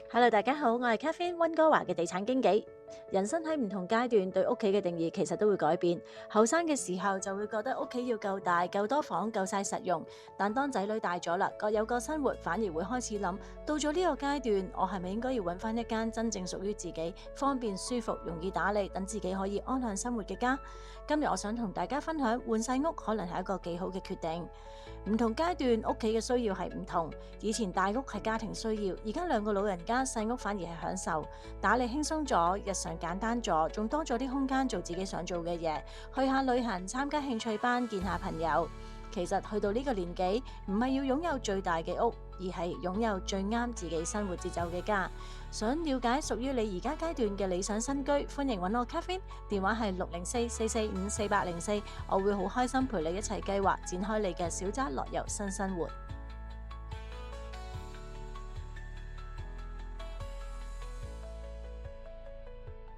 Hello，大家好，我係 Catherine 溫哥華嘅地產經紀。人生喺唔同階段對屋企嘅定義其實都會改變。後生嘅時候就會覺得屋企要夠大、夠多房、夠晒實用。但當仔女大咗啦，各有各生活，反而會開始諗，到咗呢個階段，我係咪應該要揾翻一間真正屬於自己、方便舒服、容易打理，等自己可以安享生活嘅家？今日我想同大家分享，換細屋可能係一個幾好嘅決定。唔同階段屋企嘅需要係唔同，以前大屋係家庭需要，而家兩個老人家細屋反而係享受，打理輕鬆咗，日常簡單咗，仲多咗啲空間做自己想做嘅嘢，去下旅行，參加興趣班，見下朋友。其實去到呢個年紀，唔係要擁有最大嘅屋，而係擁有最啱自己生活節奏嘅家。想了解屬於你而家階段嘅理想新居，歡迎揾我 Catherine， 電話係604-445-4804，我會好開心陪你一齊計劃展開你嘅小宅樂遊新生活。